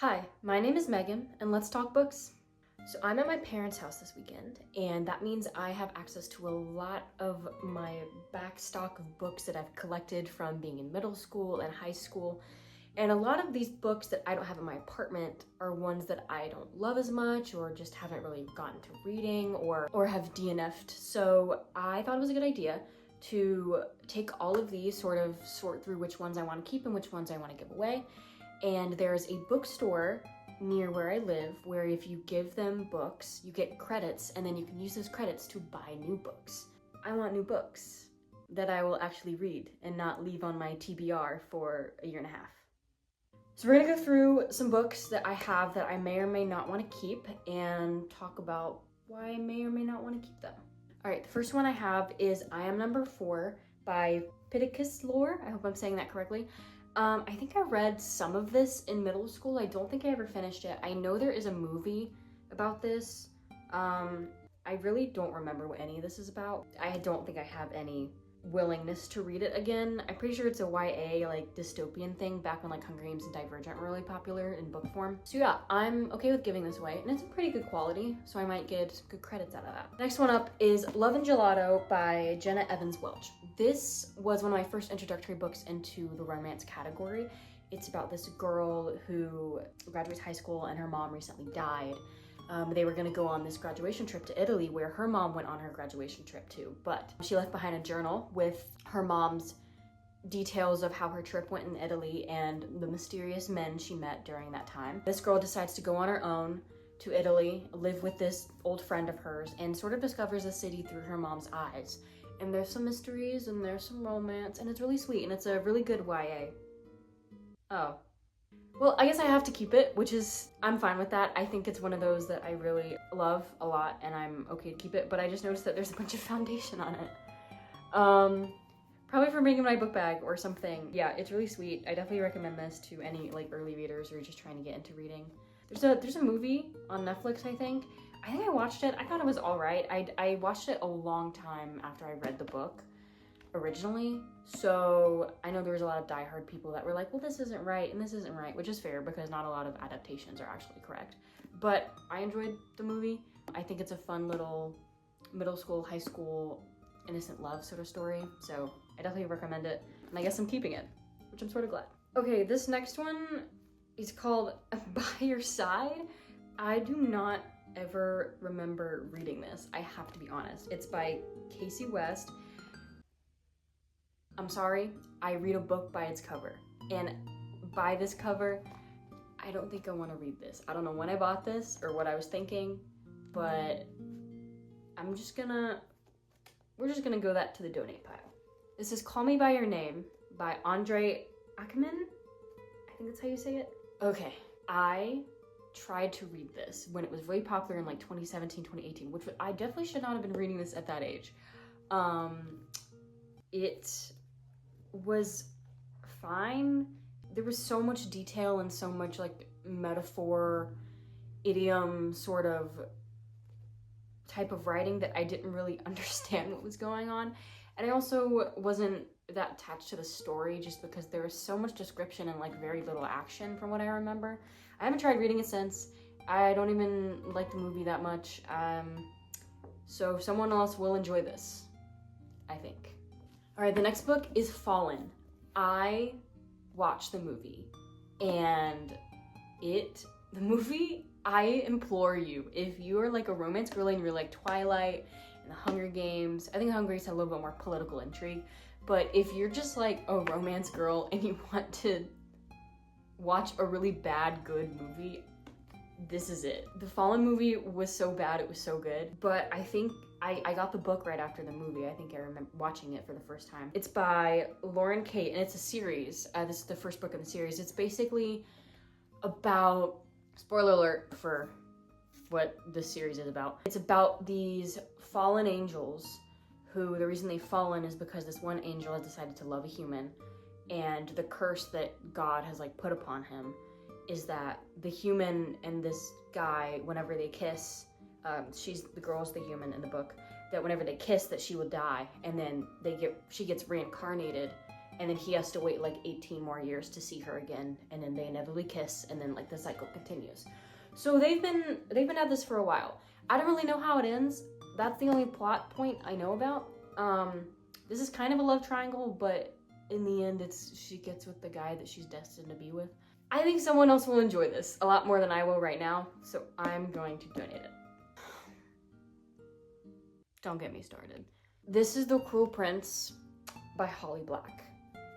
Hi, my name is Megan, and let's talk books. So I'm at my parents' house this weekend, and that means I have access to a lot of my back stock of books that I've collected from being in middle school and high school. And a lot of these books that I don't have in my apartment are ones that I don't love as much or just haven't really gotten to reading or have DNF'd. So I thought it was a good idea to take all of these, sort through which ones I want to keep and which ones I want to give away. And there's a bookstore near where I live where if you give them books, you get credits, and then you can use those credits to buy new books. I want new books that I will actually read and not leave on my TBR for a year and a half. So we're gonna go through some books that I have that I may or may not want to keep and talk about why I may or may not want to keep them. All right, the first one I have is I Am Number 4 by Pittacus Lore. I hope I'm saying that correctly. I think I read some of this in middle school. I don't think I ever finished it. I know there is a movie about this. I really don't remember what any of this is about. I don't think I have any willingness to read it again. I'm pretty sure it's a YA like dystopian thing back when like Hunger Games and Divergent were really popular in book form. So yeah, I'm okay with giving this away, and it's in pretty good quality, so I might get good credits out of that. Next one up is Love and Gelato by Jenna Evans Welch. This was one of my first introductory books into the romance category. It's about this girl who graduates high school and her mom recently died. They were gonna go on this graduation trip to Italy where her mom went on her graduation trip too, but she left behind a journal with her mom's details of how her trip went in Italy and the mysterious men she met during that time. This girl decides to go on her own to Italy, live with this old friend of hers, and sort of discovers the city through her mom's eyes. And there's some mysteries and there's some romance, and it's really sweet, and it's a really good YA. Oh. Well, I guess I have to keep it, which is, I'm fine with that. I think it's one of those that I really love a lot, and I'm okay to keep it, but I just noticed that there's a bunch of foundation on it. Probably for making my book bag or something. Yeah, it's really sweet. I definitely recommend this to any like early readers or just trying to get into reading. There's a movie on Netflix, I think. I think I watched it. I thought it was all right. I watched it a long time after I read the book originally, so I know there was a lot of diehard people that were like, well, this isn't right and this isn't right, which is fair because not a lot of adaptations are actually correct. But I enjoyed the movie. I think it's a fun little middle school, high school, innocent love sort of story, so I definitely recommend it, and I guess I'm keeping it, which I'm sort of glad. Okay, this next one is called By Your Side. I do not ever remember reading this, I have to be honest. It's by Casey West. I'm sorry, I read a book by its cover, and by this cover, I don't think I want to read this. I don't know when I bought this or what I was thinking, but we're just gonna go that to the donate pile. This is Call Me By Your Name by Andre Ackerman. I think that's how you say it. Okay, I tried to read this when it was really popular in like 2017, 2018, which I definitely should not have been reading this at that age. It was fine. There was so much detail and so much like metaphor, idiom sort of type of writing that I didn't really understand what was going on. And I also wasn't that attached to the story just because there was so much description and like very little action from what I remember. I haven't tried reading it since. I don't even like the movie that much. So someone else will enjoy this, I think. All right, the next book is Fallen. I watched the movie, and I implore you, if you are like a romance girl and you're like Twilight and the Hunger Games, I think Hunger Games had a little bit more political intrigue, but if you're just like a romance girl and you want to watch a really bad, good movie, this is it. The Fallen movie was so bad, it was so good, but I think I got the book right after the movie. I think I remember watching it for the first time. It's by Lauren Kate, and it's a series. This is the first book in the series. It's basically about, spoiler alert for what this series is about. It's about these fallen angels who, the reason they've fallen is because this one angel has decided to love a human, and the curse that God has like put upon him is that the human and this guy, whenever they kiss, the girl's the human in the book, that whenever they kiss that she will die, and then she gets reincarnated and then he has to wait like 18 more years to see her again, and then they inevitably kiss, and then like the cycle continues. So they've been at this for a while. I don't really know how it ends. That's the only plot point I know about. This is kind of a love triangle, but in the end, she gets with the guy that she's destined to be with. I think someone else will enjoy this a lot more than I will right now, so I'm going to donate it. Don't get me started. This is The Cruel Prince by Holly Black.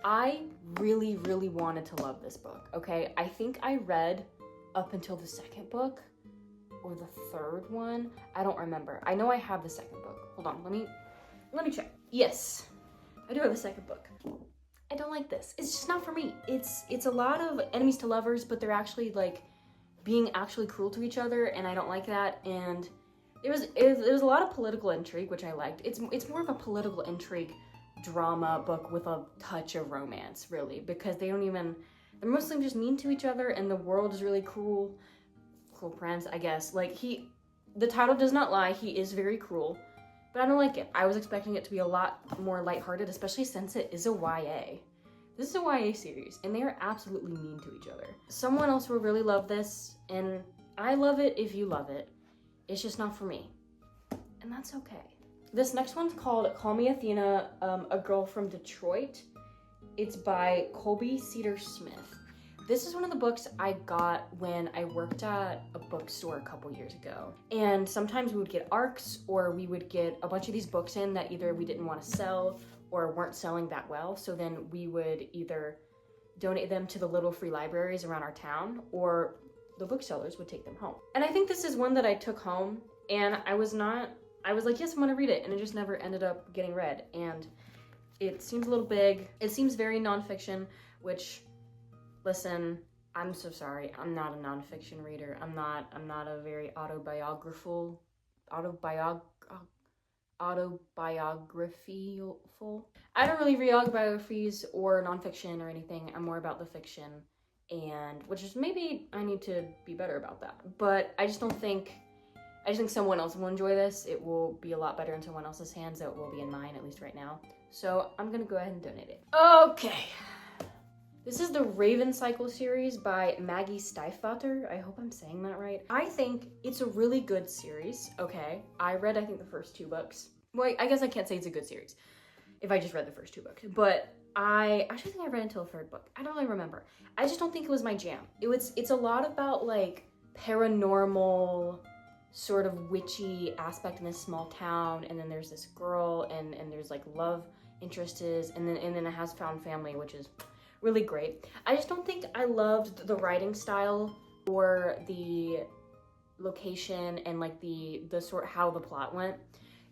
I really, really wanted to love this book, okay? I think I read up until the second book or the third one. I don't remember. I know I have the second book. Hold on, let me check. Yes, I do have the second book. I don't like this. It's just not for me. It's a lot of enemies to lovers, but they're actually like being actually cruel to each other, and I don't like that. And it was a lot of political intrigue, which I liked. It's more of a political intrigue drama book with a touch of romance, really, because they're mostly just mean to each other, and the world is really cruel. Cruel Prince, I guess. Like, the title does not lie, he is very cruel, but I don't like it. I was expecting it to be a lot more lighthearted, especially since it is a YA. This is a YA series, and they are absolutely mean to each other. Someone else will really love this, and I love it if you love it. It's just not for me, and that's okay. This next one's called Call Me Athena, A Girl from Detroit. It's by Colby Cedar Smith. This is one of the books I got when I worked at a bookstore a couple years ago. And sometimes we would get ARCs, or we would get a bunch of these books in that either we didn't want to sell or weren't selling that well. So then we would either donate them to the little free libraries around our town, or the booksellers would take them home. And I think this is one that I took home, and I was like, yes, I'm gonna read it, and it just never ended up getting read. And it seems a little big. It seems very nonfiction, which, listen, I'm so sorry. I'm not a nonfiction reader. I'm not a very autobiographical. I don't really read autobiographies or nonfiction or anything. I'm more about the fiction, and which is maybe I need to be better about that. But I just think someone else will enjoy this. It will be a lot better in someone else's hands than it will be in mine, at least right now. So I'm gonna go ahead and donate it. Okay. This is the Raven Cycle series by Maggie Stiefvater. I hope I'm saying that right. I think it's a really good series, okay? I read, I think, the first 2 books. Well, I guess I can't say it's a good series if I just read the first 2 books. But I actually think I read until the 3rd book. I don't really remember. I just don't think it was my jam. It's a lot about, like, paranormal, sort of witchy aspect in this small town, and then there's this girl, and there's, like, love interests, and then it has found family, which is really great. I just don't think I loved the writing style or the location and like the sort how the plot went.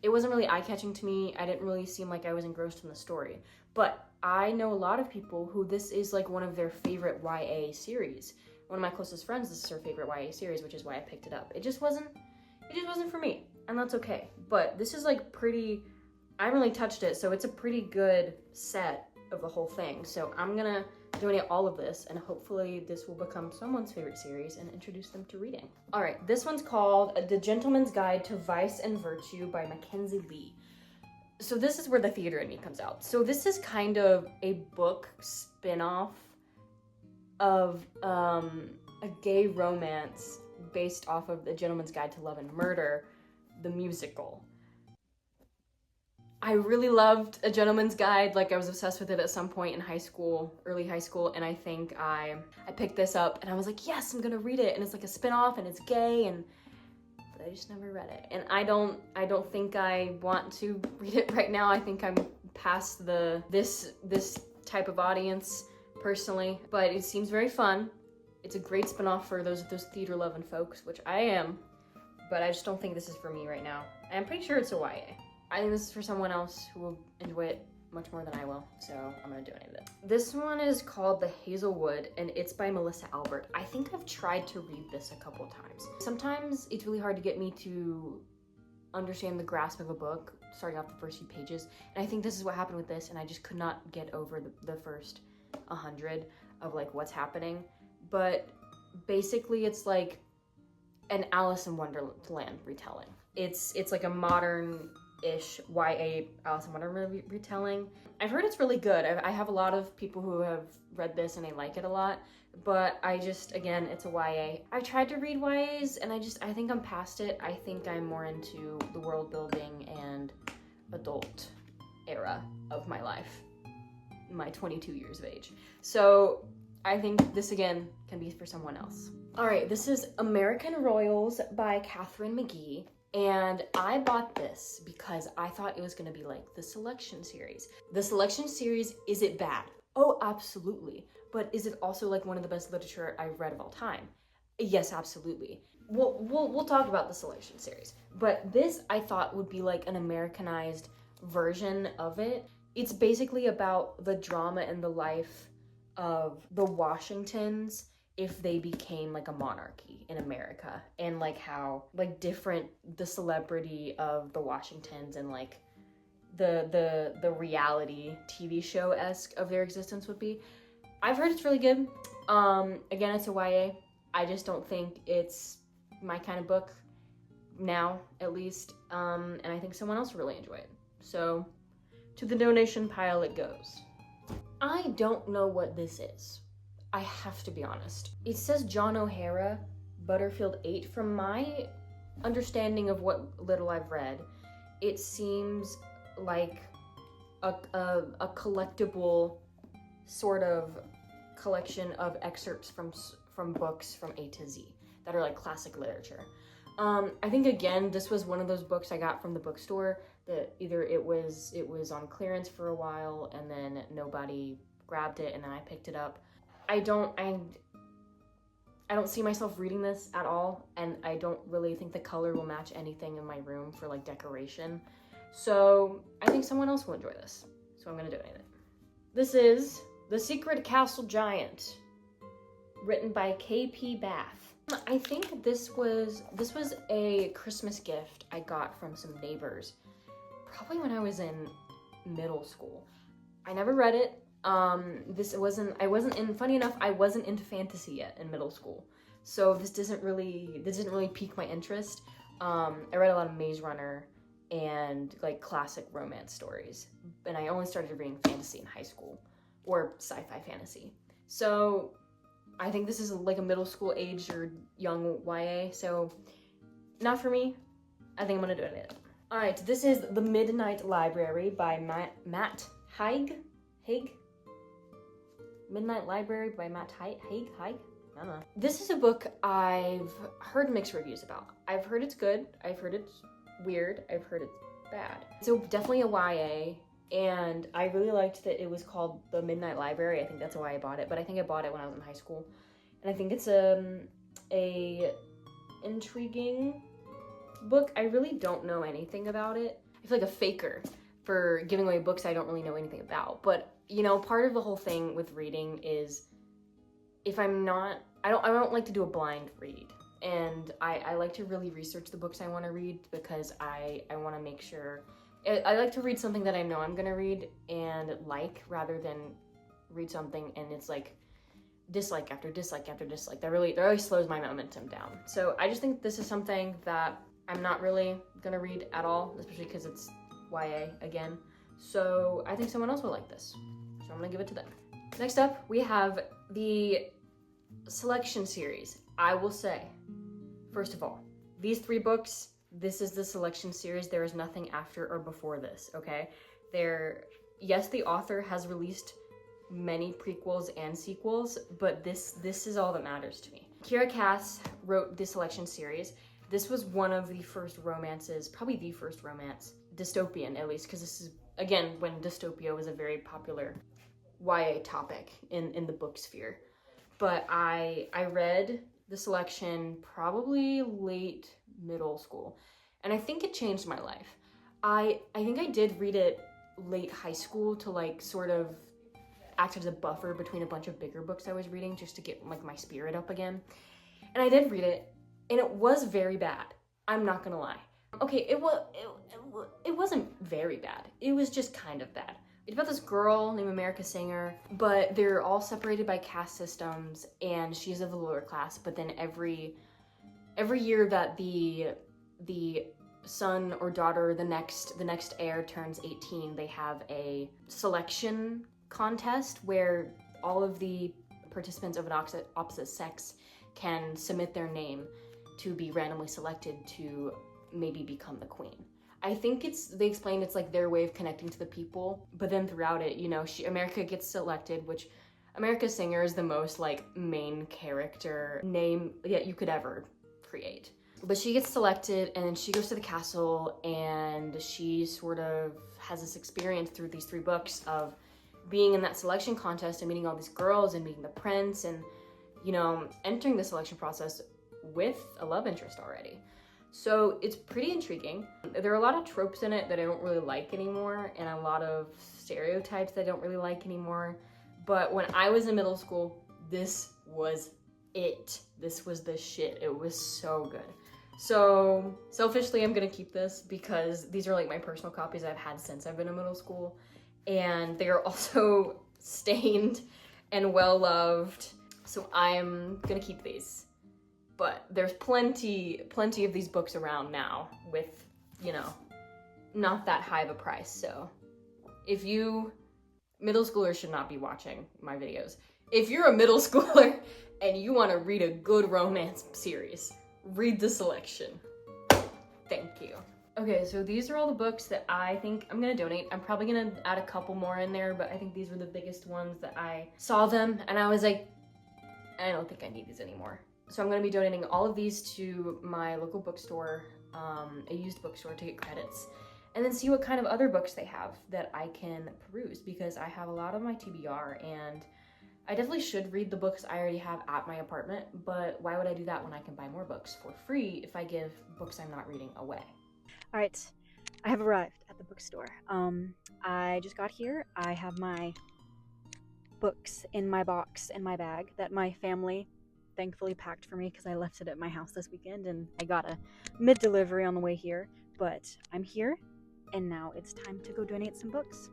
It wasn't really eye-catching to me. I didn't really seem like I was engrossed in the story. But I know a lot of people who this is like one of their favorite YA series. One of my closest friends, this is her favorite YA series, which is why I picked it up. It just wasn't for me, and that's okay. But this is like I really touched it, so it's a pretty good set of the whole thing. So I'm gonna donate all of this, and hopefully this will become someone's favorite series and introduce them to reading. All right, this one's called The Gentleman's Guide to Vice and Virtue by Mackenzie Lee. So this is where the theater in me comes out. So this is kind of a book spin-off of a gay romance based off of The Gentleman's Guide to Love and Murder, the musical. I really loved A Gentleman's Guide. Like, I was obsessed with it at some point in high school, early high school, and I think I picked this up and I was like, yes, I'm gonna read it. And it's like a spin-off and it's gay, but I just never read it. And I don't think I want to read it right now. I think I'm past this type of audience personally, but it seems very fun. It's a great spin-off for those theater loving folks, which I am, but I just don't think this is for me right now. I'm pretty sure it's a YA. I think this is for someone else who will enjoy it much more than I will, so I'm gonna donate it. This one is called The Hazelwood, and it's by Melissa Albert. I think I've tried to read this a couple times. Sometimes it's really hard to get me to understand the grasp of a book, starting off the first few pages, and I think this is what happened with this, and I just could not get over the first 100 of like what's happening. But basically it's like an Alice in Wonderland retelling. It's like a modern ish YA Alice in Wonderland retelling. I've heard it's really good. I have a lot of people who have read this and they like it a lot, but again, it's a YA. I tried to read YAs and I think I'm past it. I think I'm more into the world building and adult era of my life, my 22 years of age. So I think this again can be for someone else. All right, this is American Royals by Catherine McGee. And I bought this because I thought it was gonna be like the selection series. The selection series, is it bad? Oh, absolutely. But is it also like one of the best literature I've read of all time? Yes, absolutely. We'll talk about the selection series. But this I thought would be like an Americanized version of it. It's basically about the drama and the life of the Washingtons if they became like a monarchy in America, and like how like different the celebrity of the Washingtons and like the reality TV show-esque of their existence would be. I've heard it's really good. Again, it's a YA. I just don't think it's my kind of book now, at least. And I think someone else will really enjoy it. So to the donation pile it goes. I don't know what this is. I have to be honest. It says John O'Hara, Butterfield 8. From my understanding of what little I've read, it seems like a collectible sort of collection of excerpts from books from A to Z that are like classic literature. I think again, this was one of those books I got from the bookstore that either it was on clearance for a while and then nobody grabbed it and then I picked it up. I don't see myself reading this at all, and I don't really think the color will match anything in my room for like decoration. So I think someone else will enjoy this. So I'm gonna donate it. This is The Secret Castle Giant, written by K.P. Bath. I think this was a Christmas gift I got from some neighbors, probably when I was in middle school. I never read it. Funny enough, I wasn't into fantasy yet in middle school. So this didn't really pique my interest. I read a lot of Maze Runner and like classic romance stories. And I only started reading fantasy in high school, or sci-fi fantasy. So I think this is like a middle school age or young YA. So not for me. I think I'm gonna donate it. All right, this is The Midnight Library by Matt Haig. Midnight Library by Matt Haig? I don't know. This is a book I've heard mixed reviews about. I've heard it's good, I've heard it's weird, I've heard it's bad. So definitely a YA, and I really liked that it was called The Midnight Library. I think that's why I bought it, but I think I bought it when I was in high school. And I think it's a intriguing book. I really don't know anything about it. I feel like a faker for giving away books I don't really know anything about, but you know, part of the whole thing with reading is if I don't like to do a blind read, and I like to really research the books I want to read because I want to make sure I like to read something that I know I'm gonna read and like, rather than read something and it's like dislike after dislike after dislike. That really slows my momentum down. So I just think this is something that I'm not really gonna read at all, especially because it's YA again. So I think someone else will like this. So I'm gonna give it to them. Next up, we have the selection series. I will say, first of all, these 3 books, this is the selection series. There is nothing after or before this, okay? Yes, the author has released many prequels and sequels, but this is all that matters to me. Kira Cass wrote the selection series. This was one of the first romances, probably the first romance, dystopian at least, because this is, again, when dystopia was a very popular YA topic in the book sphere. But I read the selection probably late middle school, and I think it changed my life. I think I did read it late high school to like sort of act as a buffer between a bunch of bigger books I was reading, just to get like my spirit up again. And I did read it, and it was very bad. I'm not gonna lie. Okay, it wasn't very bad. It was just kind of bad. It's about this girl named America Singer, but they're all separated by caste systems, and she's of the lower class. But then every year that the son or daughter, the next heir turns 18, they have a selection contest where all of the participants of an opposite sex can submit their name to be randomly selected to maybe become the queen. I think they explained it's like their way of connecting to the people, but then throughout it, you know, America gets selected, which America Singer is the most like main character name that you could ever create. But she gets selected and then she goes to the castle and she sort of has this experience through these 3 books of being in that selection contest and meeting all these girls and meeting the prince and, you know, entering the selection process with a love interest already. So it's pretty intriguing. There are a lot of tropes in it that I don't really like anymore and a lot of stereotypes that I don't really like anymore. But when I was in middle school, this was it. This was the shit. It was so good. So selfishly, I'm gonna keep this because these are like my personal copies I've had since I've been in middle school. And they are also stained and well loved. So I'm gonna keep these. But there's plenty of these books around now with, you know, not that high of a price. So if middle schoolers should not be watching my videos. If you're a middle schooler and you want to read a good romance series, read the selection. Thank you. Okay, so these are all the books that I think I'm gonna donate. I'm probably gonna add a couple more in there, but I think these were the biggest ones that I saw them and I was like, I don't think I need these anymore. So I'm gonna be donating all of these to my local bookstore, a used bookstore, to get credits, and then see what kind of other books they have that I can peruse, because I have a lot of my TBR and I definitely should read the books I already have at my apartment, but why would I do that when I can buy more books for free if I give books I'm not reading away? All right, I have arrived at the bookstore. I just got here. I have my books in my box in my bag that my family thankfully packed for me because I left it at my house this weekend and I got a mid-delivery on the way here. But I'm here and now it's time to go donate some books.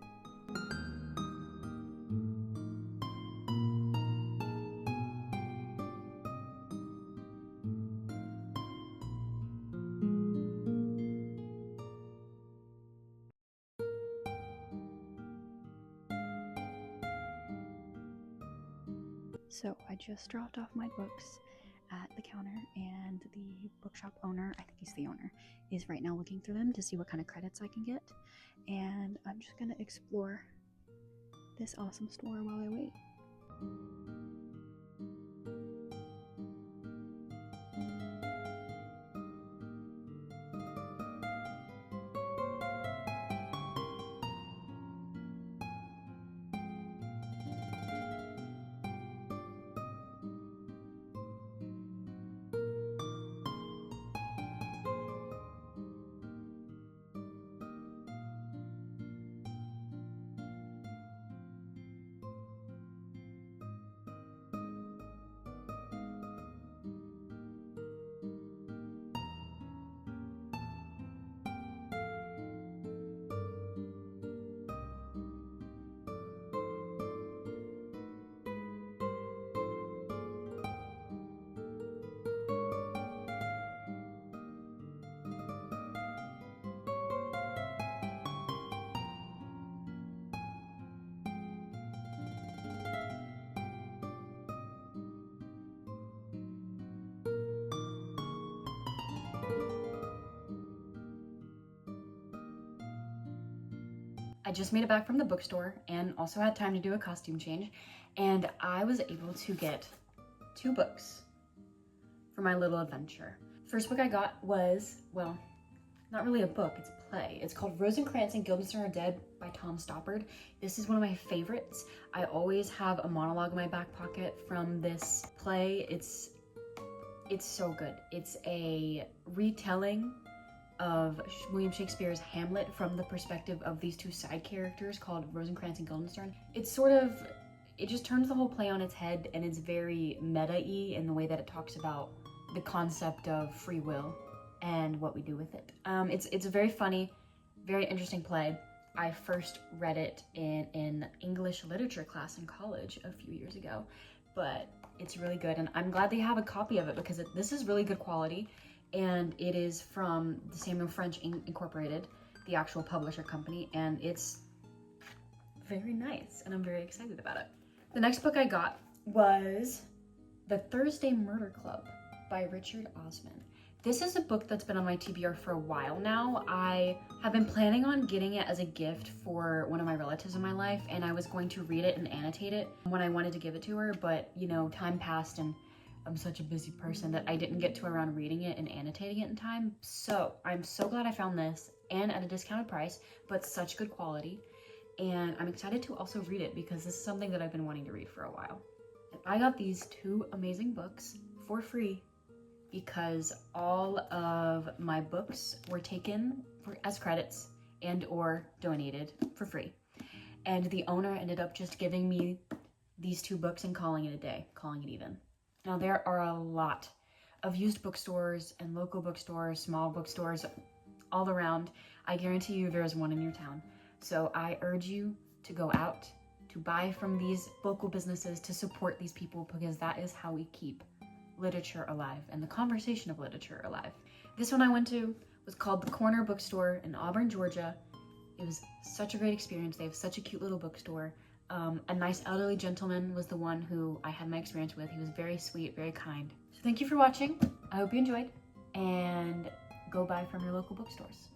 So I just dropped off my books at the counter and the bookshop owner, I think he's the owner, is right now looking through them to see what kind of credits I can get. And I'm just gonna explore this awesome store while I wait. I just made it back from the bookstore and also had time to do a costume change, and I was able to get 2 books for my little adventure. First book I got was, well, not really a book, it's a play. It's called Rosencrantz and Guildenstern Are Dead by Tom Stoppard. This is one of my favorites. I always have a monologue in my back pocket from this play. It's so good. It's a retelling of William Shakespeare's Hamlet from the perspective of these 2 side characters called Rosencrantz and Guildenstern. It just turns the whole play on its head, and it's very meta-y in the way that it talks about the concept of free will and what we do with it. It's a very funny, very interesting play. I first read it in English literature class in college a few years ago, but it's really good, and I'm glad they have a copy of it because this is really good quality. and it is from the Samuel French Incorporated, the actual publisher company, and it's very nice, and I'm very excited about it. The next book I got was The Thursday Murder Club by Richard Osman. This is a book that's been on my TBR for a while now. I have been planning on getting it as a gift for one of my relatives in my life, and I was going to read it and annotate it when I wanted to give it to her, but you know, time passed and I'm such a busy person that I didn't get to around reading it and annotating it in time. So I'm so glad I found this, and at a discounted price, but such good quality. And I'm excited to also read it because this is something that I've been wanting to read for a while. And I got these two amazing books for free because all of my books were taken as credits and or donated for free. And the owner ended up just giving me these two books and calling it a day, calling it even. Now there are a lot of used bookstores and local bookstores, small bookstores all around. I guarantee you there is one in your town. So I urge you to go out, to buy from these local businesses, to support these people, because that is how we keep literature alive and the conversation of literature alive. This one I went to was called The Corner Bookstore in Auburn, Georgia. It was such a great experience. They have such a cute little bookstore. A nice elderly gentleman was the one who I had my experience with. He was very sweet, very kind. So thank you for watching. I hope you enjoyed, and go buy from your local bookstores.